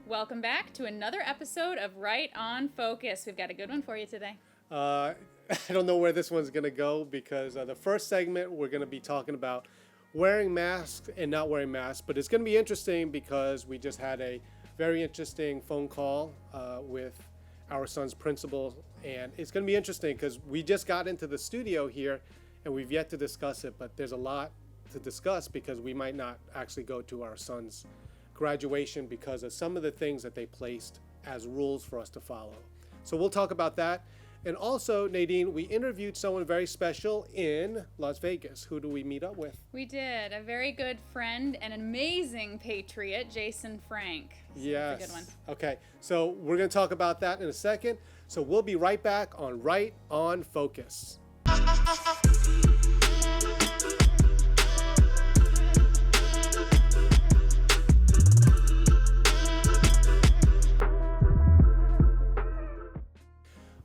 Welcome back to another episode of Right on Focus. We've got a good one for you today. I don't know where this one's going to go because the first segment we're going to be talking about wearing masks and not wearing masks, but it's going to be interesting because we just had a very interesting phone call with our son's principal, and it's going to be interesting because we just got into the studio here and we've yet to discuss it, but there's a lot to discuss because we might not actually go to our son's graduation because of some of the things that they placed as rules for us to follow. So we'll talk about that. And also, Nadine, we interviewed someone very special in Las Vegas. Who do we meet up with? We did. A very good friend and an amazing patriot, Jason Frank. So yes. That's a good one. Okay, so we're going to talk about that in a second. So we'll be right back on Right on Focus.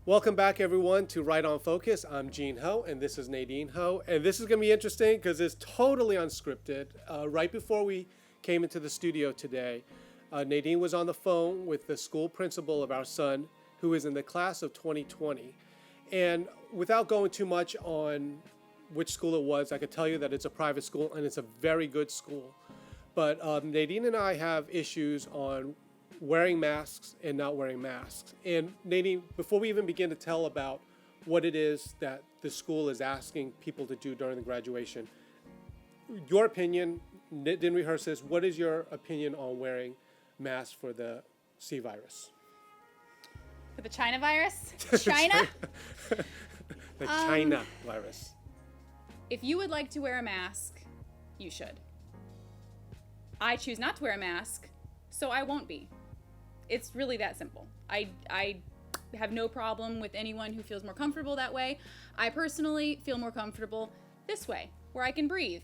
Welcome back, everyone, to Right on Focus. I'm Gene Ho, and this is Nadine Ho. And this is going to be interesting because it's totally unscripted. Right before we came into the studio today, Nadine was on the phone with the school principal of our son, who is in the class of 2020. And without going too much on which school it was, I could tell you that it's a private school, and it's a very good school. But Nadine and I have issues on wearing masks and not wearing masks. And Nadine, before we even begin to tell about what it is that the school is asking people to do during the graduation, your opinion, didn't rehearse this, what is your opinion on wearing masks for the C virus? For the China virus? China? The China virus. If you would like to wear a mask, you should. I choose not to wear a mask, so I won't be. It's really that simple. I have no problem with anyone who feels more comfortable that way. I personally feel more comfortable this way, where I can breathe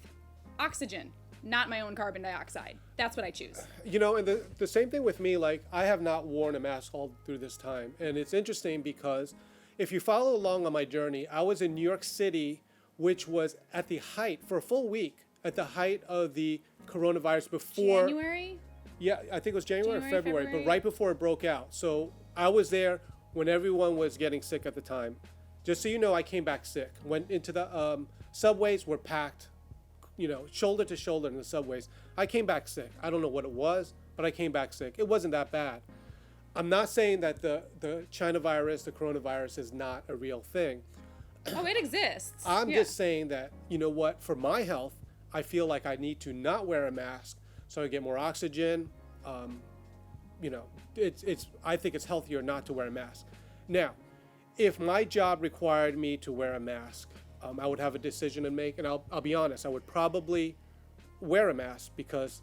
oxygen, not my own carbon dioxide. That's what I choose. You know, and the same thing with me, like I have not worn a mask all through this time. And it's interesting because if you follow along on my journey, I was in New York City, which was at the height, for a full week, at the height of the coronavirus before... January? Yeah, I think it was January or February, but right before it broke out. So I was there when everyone was getting sick at the time. Just so you know, I came back sick. Went into the subways were packed, you know, shoulder to shoulder in the subways. I came back sick. I don't know what it was, but I came back sick. It wasn't that bad. I'm not saying that the China virus, the coronavirus, is not a real thing. Oh, it exists. I'm just saying that, you know what, for my health, I feel like I need to not wear a mask so I get more oxygen. You know, I think it's healthier not to wear a mask. Now, if my job required me to wear a mask, I would have a decision to make, and I'll be honest, I would probably wear a mask because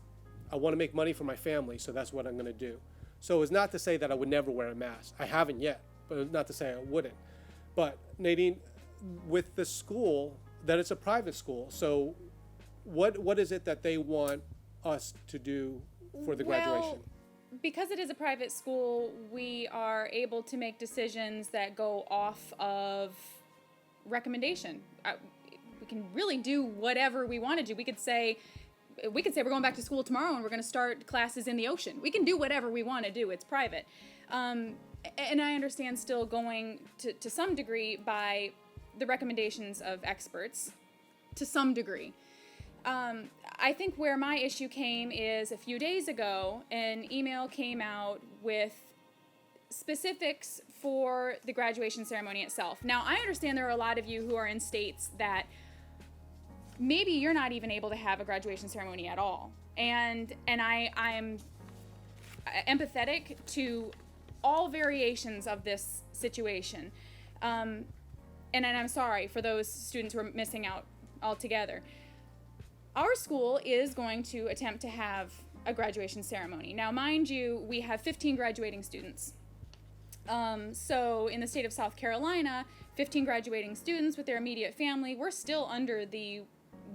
I want to make money for my family, so that's what I'm going to do. So it's not to say that I would never wear a mask. I haven't yet, but it's not to say I wouldn't. But Nadine, with the school, that it's a private school, so what is it that they want us to do for the graduation? Well, because it is a private school, we are able to make decisions that go off of recommendation. We can really do whatever we want to do. We could say we're going back to school tomorrow and we're going to start classes in the ocean. We can do whatever we want to do. It's private. And I understand still going to some degree by the recommendations of experts to some degree. I think where my issue came is a few days ago, an email came out with specifics for the graduation ceremony itself. Now, I understand there are a lot of you who are in states that maybe you're not even able to have a graduation ceremony at all. And I'm empathetic to all variations of this situation. And I'm sorry for those students who are missing out altogether. Our school is going to attempt to have a graduation ceremony. Now, mind you, we have 15 graduating students. So in the state of South Carolina, 15 graduating students with their immediate family, we're still under the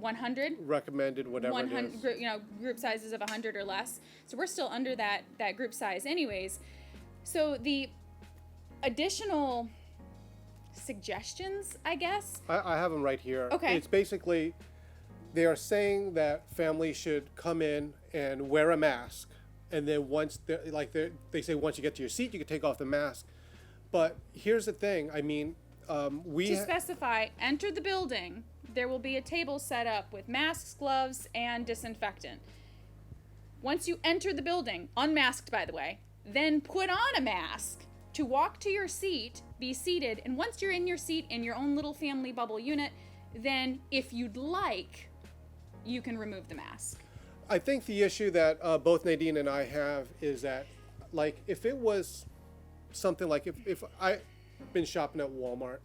100 recommended, whatever 100, it is. You know, group sizes of 100 or less. So we're still under that group size anyways. So the additional suggestions, I guess. I have them right here. Okay. It's basically, they are saying that families should come in and wear a mask and then they say once you get to your seat, you can take off the mask. But here's the thing. I mean, to specify, enter the building. There will be a table set up with masks, gloves, and disinfectant. Once you enter the building, unmasked by the way, then put on a mask to walk to your seat, be seated, and once you're in your seat in your own little family bubble unit, then if you'd like, you can remove the mask. I think the issue that both Nadine and I have is that, like, if it was something like if I've been shopping at Walmart,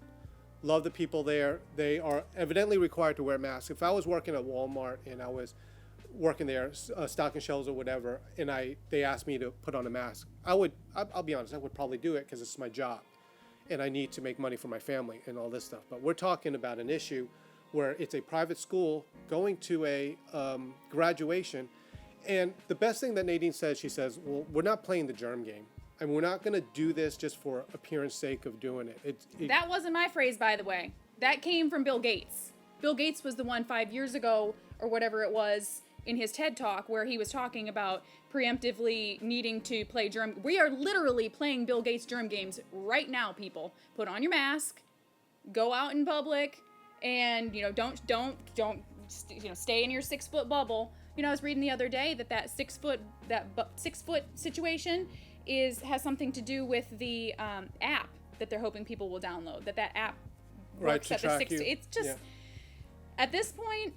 love the people there. They are evidently required to wear masks. If I was working at Walmart and I was working there, stocking shelves or whatever, and they asked me to put on a mask, I'll be honest, I would probably do it because it's my job, and I need to make money for my family and all this stuff. But we're talking about an issue where it's a private school going to a graduation, and the best thing that Nadine says, she says, well, we're not playing the germ game. And we're not going to do this just for appearance sake of doing it. That wasn't my phrase, by the way. That came from Bill Gates. Bill Gates was the one 5 years ago, or whatever it was, in his TED Talk, where he was talking about preemptively needing to play germ. We are literally playing Bill Gates germ games right now, people. Put on your mask, go out in public, and don't stay in your 6 foot bubble. I was reading the other day that 6 foot situation has something to do with the app that they're hoping people will download. That app works at the 6. It's just at this point,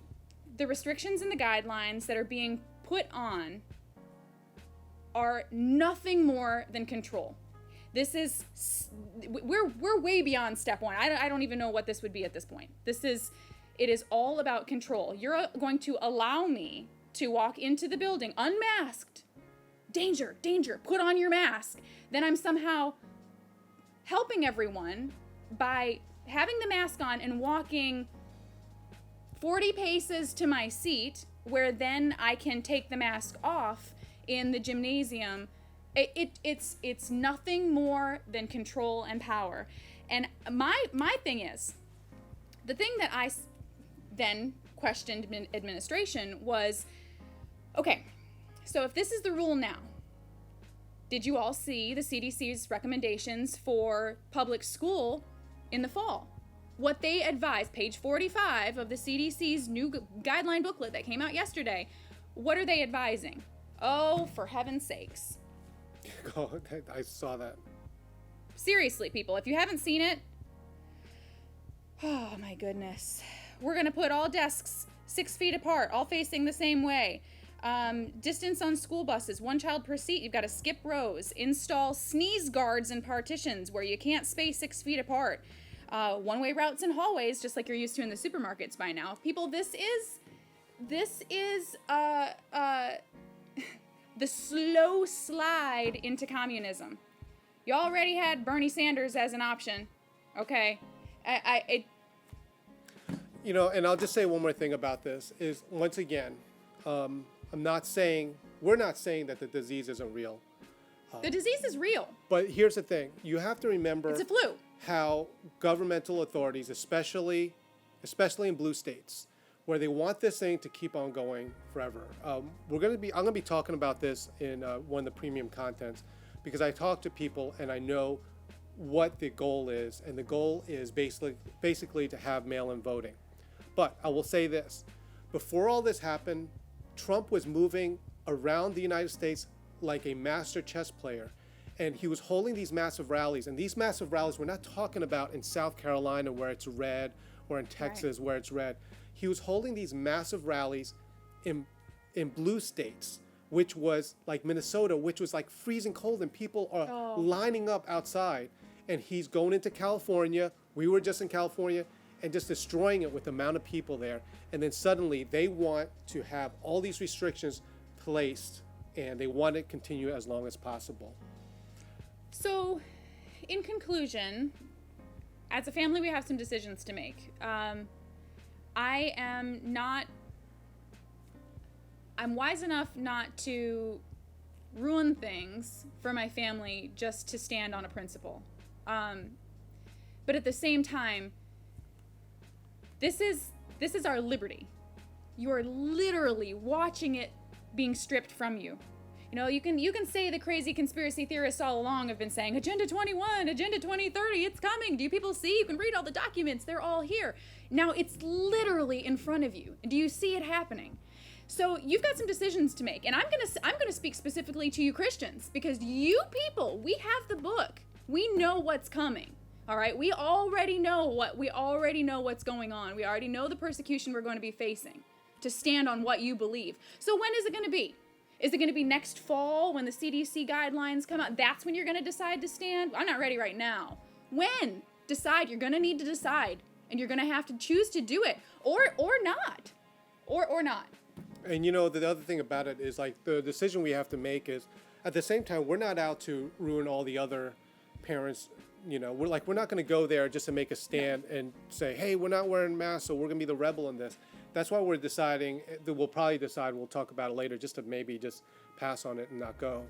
the restrictions and the guidelines that are being put on are nothing more than control. We're way beyond step 1. I don't even know what this would be at this point. It is all about control. You're going to allow me to walk into the building unmasked. Danger, danger, put on your mask. Then I'm somehow helping everyone by having the mask on and walking 40 paces to my seat, where then I can take the mask off in the gymnasium. It's nothing more than control and power. And my thing is, the thing that I then questioned administration was, okay, so if this is the rule now, did you all see the CDC's recommendations for public school in the fall? What they advise, page 45 of the CDC's new guideline booklet that came out yesterday, what are they advising? Oh, for heaven's sakes. Oh, I saw that. Seriously, people, if you haven't seen it, oh my goodness. We're gonna put all desks 6 feet apart, all facing the same way. Distance on school buses, 1 child per seat. You've got to skip rows, install sneeze guards and partitions where you can't space 6 feet apart. One-way routes and hallways, just like you're used to in the supermarkets by now. People, this is the slow slide into communism. You already had Bernie Sanders as an option, okay? And I'll just say one more thing about this is, once again, we're not saying that the disease isn't real. The disease is real. But here's the thing. You have to remember it's a flu. How governmental authorities, especially in blue states, where they want this thing to keep on going forever. I'm going to be talking about this in one of the premium contents, because I talk to people and I know what the goal is, and the goal is basically to have mail-in voting. But I will say this. Before all this happened, Trump was moving around the United States like a master chess player. And he was holding these massive rallies. And these massive rallies, we're not talking about in South Carolina where it's red, or in Texas where it's red. He was holding these massive rallies in blue states, which was like Minnesota, which was like freezing cold, and people are lining up outside. And he's going into California. We were just in California, and just destroying it with the amount of people there. And then suddenly they want to have all these restrictions placed, and they want to continue as long as possible. So, in conclusion, as a family, we have some decisions to make. I'm wise enough not to ruin things for my family just to stand on a principle. But at the same time, this is our liberty. You are literally watching it being stripped from you. You can say the crazy conspiracy theorists all along have been saying Agenda 21, Agenda 2030, it's coming. Do you people see? You can read all the documents. They're all here. Now it's literally in front of you. Do you see it happening? So you've got some decisions to make, and I'm gonna speak specifically to you Christians, because you people, we have the book. We know what's coming. All right, we already know what's going on. We already know the persecution we're going to be facing to stand on what you believe. So when is it going to be? Is it going to be next fall when the CDC guidelines come out? That's when you're going to decide to stand? I'm not ready right now. When? Decide. You're going to need to decide, and you're going to have to choose to do it, or not, or not. And the other thing about it is, like, the decision we have to make is, at the same time, we're not out to ruin all the other parents. We're not going to go there just to make a stand and say, hey, we're not wearing masks, so we're going to be the rebel in this. That's why we're deciding that we'll probably decide, we'll talk about it later, just to maybe just pass on it and not go.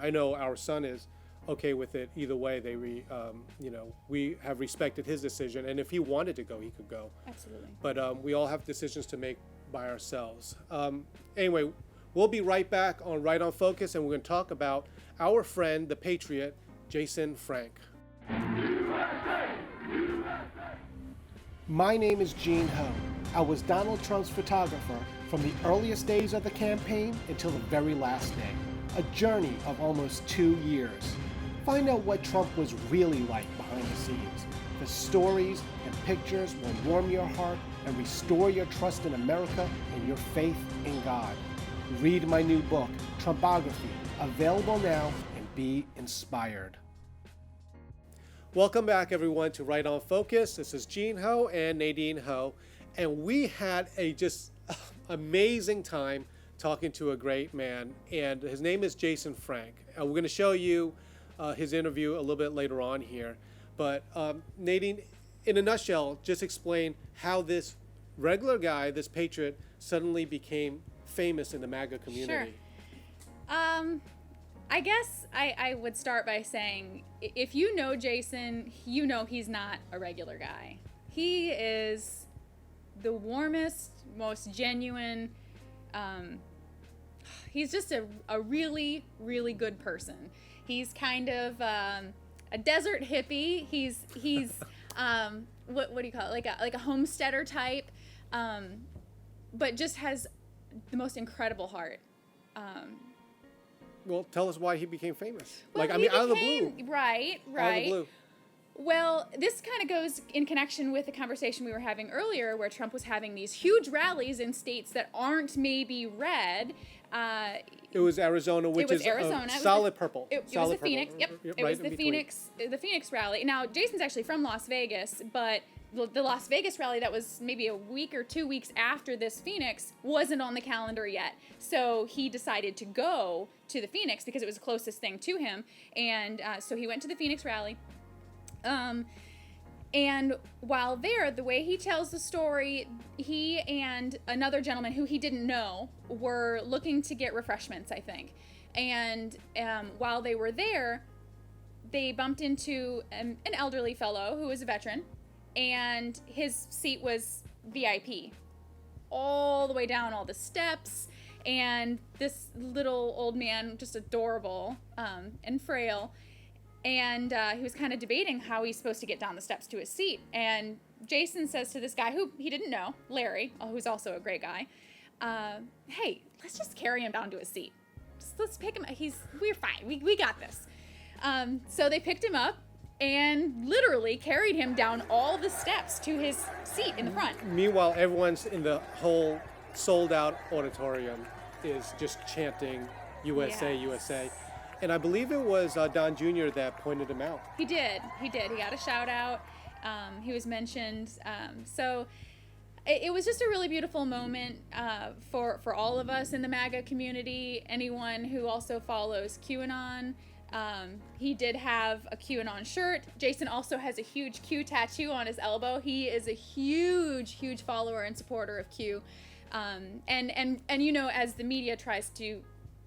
I know our son is okay with it either way. We have respected his decision, and if he wanted to go, he could go. Absolutely. But we all have decisions to make by ourselves. Anyway, we'll be right back on Right on Focus, and we're going to talk about our friend, the Patriot, Jason Frank. USA! USA! My name is Gene Ho. I was Donald Trump's photographer from the earliest days of the campaign until the very last day. A journey of almost 2 years. Find out what Trump was really like behind the scenes. The stories and pictures will warm your heart and restore your trust in America and your faith in God. Read my new book, Trumpography, available now, and be inspired. Welcome back, everyone, to Right on Focus. This is Gene Ho and Nadine Ho, and we had a just amazing time talking to a great man, and his name is Jason Frank. We're going to show you his interview a little bit later on here, but Nadine, in a nutshell, just explain how this regular guy, this patriot, suddenly became famous in the MAGA community. Sure. I guess I would start by saying, if you know Jason, you know he's not a regular guy. He is the warmest, most genuine, he's just a really, really good person. He's kind of a desert hippie. He's what do you call it? Like a homesteader type, but just has the most incredible heart. Well, tell us why he became famous. Well, out of the blue. Right. Out of the blue. Well, this kind of goes in connection with the conversation we were having earlier, where Trump was having these huge rallies in states that aren't maybe red. It was Arizona, which is Arizona. Solid purple. It was the Phoenix. Yep. It was the Phoenix rally. Now, Jason's actually from Las Vegas, but the Las Vegas rally that was maybe a week or 2 weeks after this Phoenix wasn't on the calendar yet. So he decided to go to the Phoenix because it was the closest thing to him. And so he went to the Phoenix rally. And while there, the way he tells the story, he and another gentleman who he didn't know were looking to get refreshments, I think. And while they were there, they bumped into an elderly fellow who was a veteran, and his seat was VIP, all the way down all the steps. And this little old man, just adorable and frail, and he was kind of debating how he's supposed to get down the steps to his seat. And Jason says to this guy who he didn't know, Larry, who's also a great guy, hey, let's just carry him down to his seat. Let's pick him. We're fine. We got this. So they picked him up and literally carried him down all the steps to his seat in the front. Meanwhile, everyone's in the whole sold-out auditorium is just chanting USA, yes. USA. And I believe it was Don Jr. that pointed him out. He did. He got a shout out. He was mentioned. So it was just a really beautiful moment for all of us in the MAGA community. Anyone who also follows QAnon. He did have a QAnon shirt. Jason also has a huge Q tattoo on his elbow. He is a huge follower and supporter of Q. And as the media tries to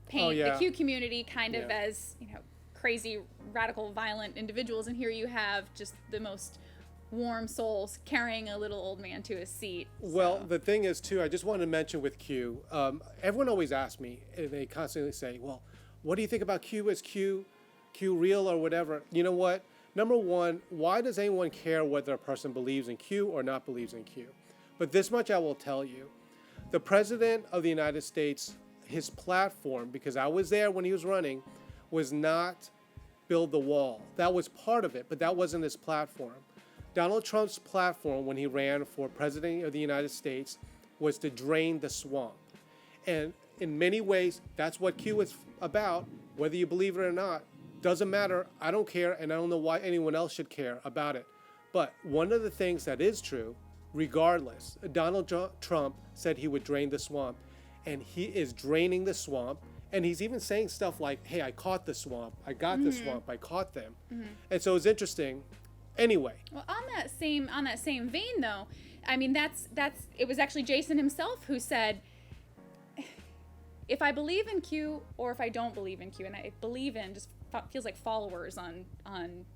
paint the Q community kind of as, crazy, radical, violent individuals, and here you have just the most warm souls carrying a little old man to his seat. Well, the thing is, too, I just wanted to mention with Q, everyone always asks me, and they constantly say, well, what do you think about Q? Is Q real or whatever? You know what? Number one, why does anyone care whether a person believes in Q or not believes in Q? But this much I will tell you. The President of the United States, his platform, because I was there when he was running, was not build the wall. That was part of it, but that wasn't his platform. Donald Trump's platform when he ran for President of the United States was to drain the swamp. And in many ways, that's what Q is about, whether you believe it or not. Doesn't matter. I don't care, and I don't know why anyone else should care about it. But one of the things that is true, regardless, Donald Trump said he would drain the swamp, and he is draining the swamp. And he's even saying stuff like, hey, I caught the swamp. I got the swamp. I caught them. And so it's interesting. Anyway. Well, on that same vein, though, I mean, it was actually Jason himself who said, if I believe in Q or if I don't believe in Q, and I believe in just feels like followers on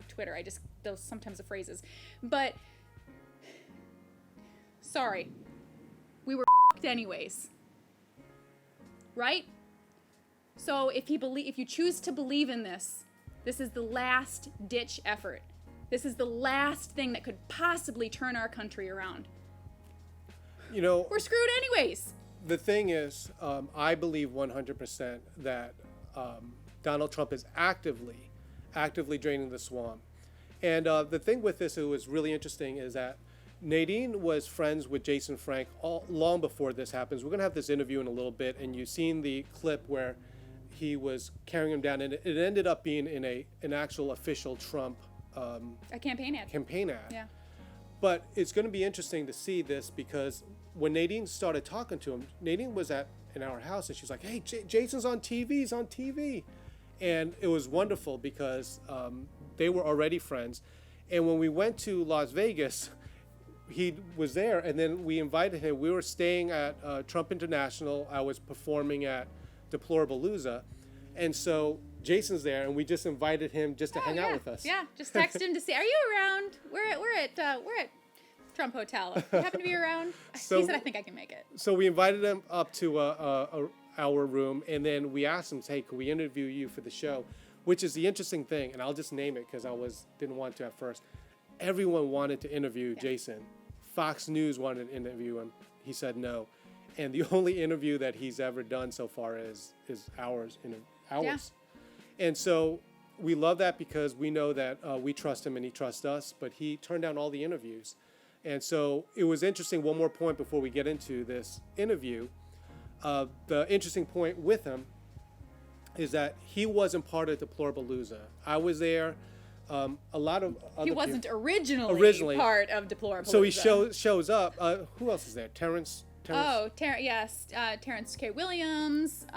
Twitter. Those sometimes the phrases. But, sorry, we were anyways. Right? So if you choose to believe in this is the last ditch effort. This is the last thing that could possibly turn our country around. You know, we're screwed anyways. The thing is, I believe 100% that Donald Trump is actively draining the swamp. And the thing with this, it was really interesting, is that Nadine was friends with Jason Frank long before this happens. We're going to have this interview in a little bit, and you've seen the clip where he was carrying him down, and it ended up being in an actual official Trump a campaign ad. Yeah. But it's going to be interesting to see this, because when Nadine started talking to him, Nadine was in our house, and she was like, hey, Jason's on TV, he's on TV. And it was wonderful because they were already friends. And when we went to Las Vegas, he was there, and then we invited him. We were staying at Trump International. I was performing at Deplorableluza. And so Jason's there, and we just invited him just to hang out with us. Yeah, just text him to say, are you around? We're at Trump Hotel. If you happen to be around? So, he said, I think I can make it. So we invited him up to our room, and then we asked him, hey, could we interview you for the show? Which is the interesting thing, and I'll just name it because I didn't want to at first. Everyone wanted to interview Jason. Fox News wanted to interview him. He said no. And the only interview that he's ever done so far is ours. Yeah. And so we love that because we know that we trust him and he trusts us, but he turned down all the interviews. And so it was interesting. One more point before we get into this interview. The interesting point with him is that he wasn't part of Deplorableluza. I was there. A lot of other he wasn't originally part of Deplorableluza. So he shows up. Who else is there? Terrence. Yes. Terrence K. Williams.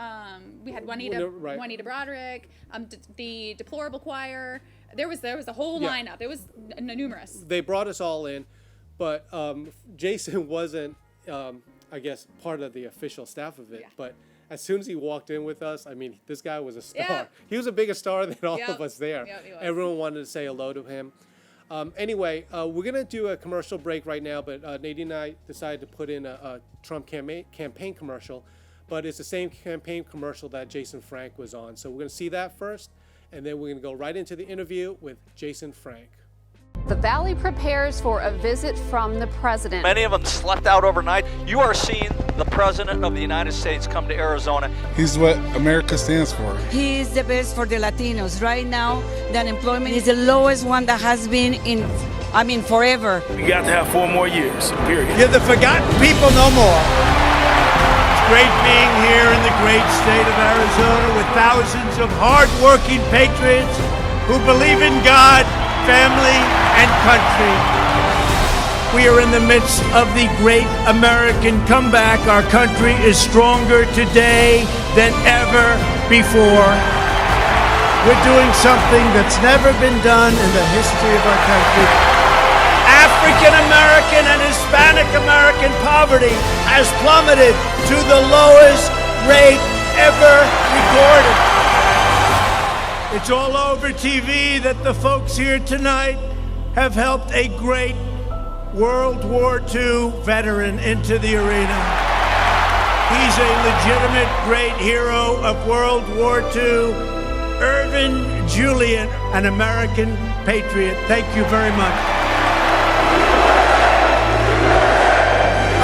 We had Juanita Broderick. The Deplorable Choir. There was a whole lineup. It was numerous. They brought us all in, but Jason wasn't, I guess, part of the official staff of it. Yeah. But as soon as he walked in with us, I mean, this guy was a star. Yeah. He was a bigger star than all of us there. Yep, he was. Everyone wanted to say hello to him. Anyway, we're going to do a commercial break right now, but Nadine and I decided to put in a Trump campaign commercial, but it's the same campaign commercial that Jason Frank was on. So we're going to see that first, and then we're going to go right into the interview with Jason Frank. The Valley prepares for a visit from the president. Many of them slept out overnight. You are seeing the president of the United States come to Arizona. He's what America stands for. He is the best for the Latinos. Right now, the unemployment is the lowest one that has been forever. You got to have 4 more years, period. You're the forgotten people no more. It's great being here in the great state of Arizona with thousands of hard-working patriots who believe in God, family, and country. We are in the midst of the great American comeback. Our country is stronger today than ever before. We're doing something that's never been done in the history of our country. African American and Hispanic American poverty has plummeted to the lowest rate ever recorded. It's all over TV that the folks here tonight have helped a great World War II veteran into the arena. He's a legitimate great hero of World War II. Irvin Julian, an American patriot. Thank you very much.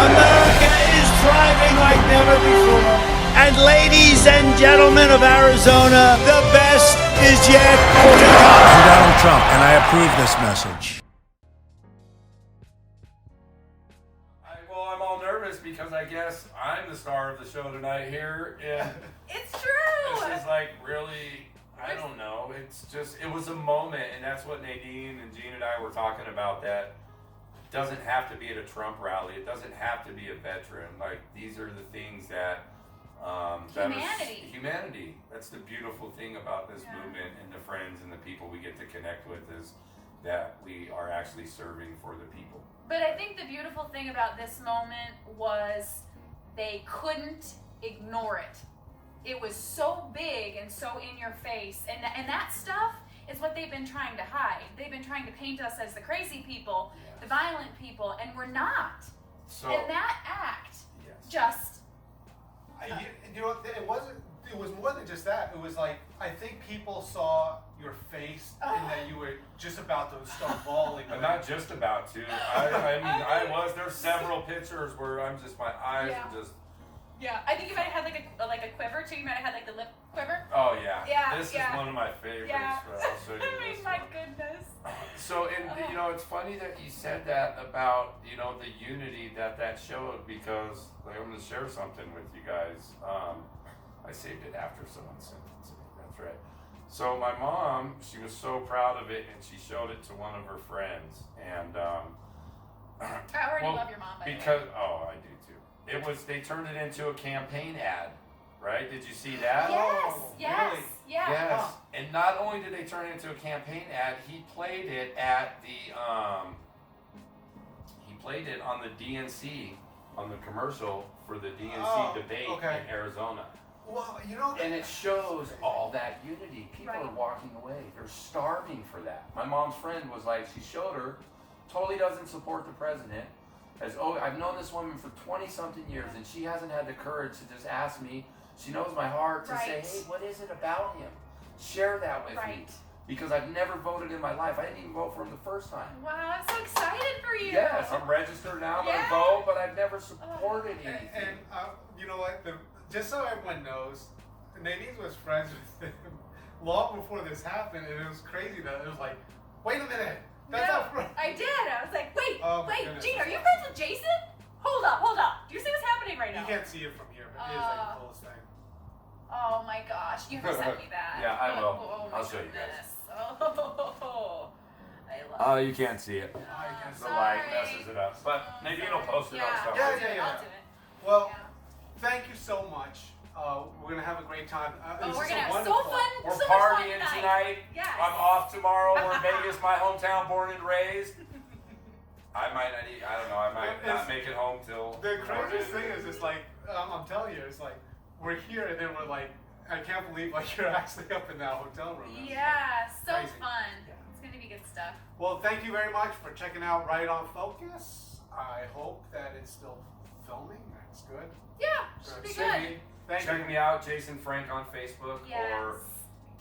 America is thriving like never before. And ladies and gentlemen of Arizona, the best is yet to come. I'm Donald Trump, and I approve this message. Well, I'm all nervous because I guess I'm the star of the show tonight here. And It's true. this is like really, I don't know. It's just, it was a moment, and that's what Nadine and Gene and I were talking about, that it doesn't have to be at a Trump rally. It doesn't have to be a veteran. Like, these are the things that humanity. That's the beautiful thing about this movement, and the friends and the people we get to connect with, is that we are actually serving for the people. But I think the beautiful thing about this moment was they couldn't ignore it. It was so big and so in your face, and that stuff is what they've been trying to hide. They've been trying to paint us as the crazy people, the violent people, and we're not. So, and that act just... You know, it was more than just that. It was like, I think people saw your face and that you were just about to start bawling. I'm not just about to. I was. There's several pictures where I'm just, my eyes are just. Yeah, I think you might have had like a quiver too. You might have had like the lip quiver. Oh yeah. Yeah. This is one of my favorites. Yeah. I'll show you I mean, this my one. goodness. So, and you know, it's funny that you said that about, you know, the unity that showed, because like, I'm going to share something with you guys. I saved it after someone sent it to me. That's right. So my mom, she was so proud of it, and she showed it to one of her friends. And I already love your mom, by the way. Oh, I do too. They turned it into a campaign ad, right? Did you see that? Yes, yes, really? yeah. Yes, and not only did they turn it into a campaign ad, he played it at the he played it on the DNC, on the commercial for the DNC debate in Arizona. Well, you know, And it shows all that unity. People are walking away. They're starving for that. My mom's friend was like, she showed her, totally doesn't support the president. I've known this woman for 20-something years, and she hasn't had the courage to just ask me. She knows my heart to say, hey, what is it about him? Share that with me. Because I've never voted in my life. I didn't even vote for him the first time. Wow, I'm so excited for you. Yes, I'm registered now. I'm going to vote, but I've never supported anything. And you know what? Just so everyone knows, Nadine was friends with him long before this happened, and it was crazy that it was like, wait a minute. That's not friend. I did. I was like, wait, goodness. Gene, are you friends with Jason? Hold up. Do you see what's happening right now? You can't see it from here, but it is like the coolest thing. Oh my gosh, you have to send me that. Yeah, I will. Oh, my I'll show you guys. goodness. Oh, I love You can't see it. The light messes it up. But Nadine will post it on stuff. Yeah. I'll do it. Well, thank you so much. We're gonna have a great time. We're gonna have so fun. We're so much fun partying tonight. Yes. I'm off tomorrow. We're in Vegas, my hometown, born and raised. I might not make it home till. The craziest thing is, it's like, I'm telling you, it's like, we're here and then we're like, I can't believe like you're actually up in that hotel room. Yeah, so crazy. fun. It's gonna be good stuff. Well, thank you very much for checking out Right on Focus. I hope that it's still filming. That's good. Yeah, should be Check good. me- Check me out, Jason Frank on Facebook, or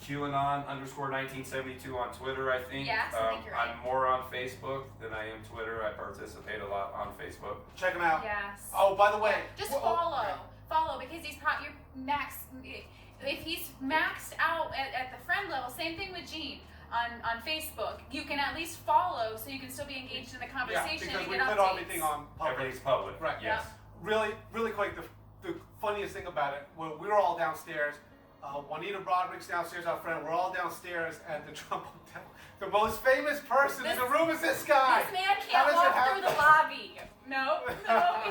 QAnon_1972 on Twitter, I think. Yes, I think you're right. I'm more on Facebook than I am Twitter. I participate a lot on Facebook. Check them out. Yes. Oh, by the way. Just follow because he's you're max. If he's maxed out at the friend level, same thing with Gene on Facebook. You can at least follow so you can still be engaged in the conversation. Yeah, because and we get put updates. everything on public. Everything's public. Right. Yes. Really, really quick. The funniest thing about it, we were all downstairs. Juanita Broderick's downstairs, our friend. We're all downstairs at the Trump Hotel. The most famous person in the room is this guy. This man can't walk through the lobby. No,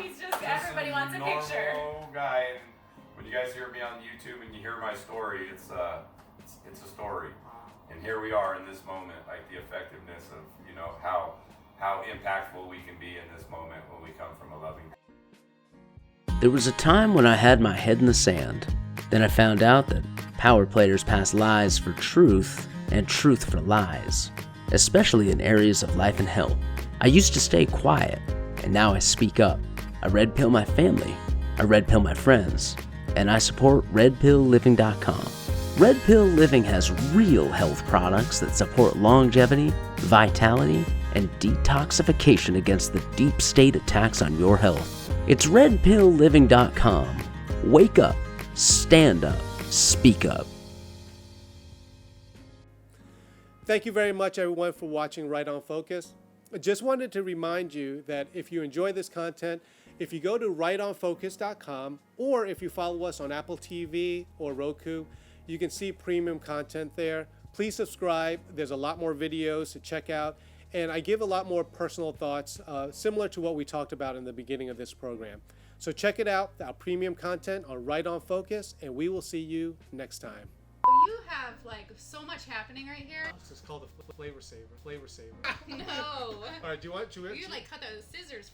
he's just everybody wants a picture. Normal guy. And when you guys hear me on YouTube and you hear my story, it's a story. And here we are in this moment, like the effectiveness of how impactful we can be in this moment when we come from a loving. There was a time when I had my head in the sand. Then I found out that power players pass lies for truth and truth for lies, especially in areas of life and health. I used to stay quiet, and now I speak up. I red pill my family. I I red pill my friends, and I support redpillliving.com. Red Pill Living has real health products that support longevity, vitality, and detoxification against the deep state attacks on your health. It's redpillliving.com. Wake up, stand up, speak up. Thank you very much, everyone, for watching Right on Focus. I just wanted to remind you that if you enjoy this content, if you go to rightonfocus.com, or if you follow us on Apple TV or Roku, you can see premium content there. Please subscribe. There's a lot more videos to check out. And I give a lot more personal thoughts, similar to what we talked about in the beginning of this program. So check it out, our premium content on Right on Focus, and we will see you next time. You have like so much happening right here. It's called the flavor saver. No. All right, do you want to? You like cut the scissors.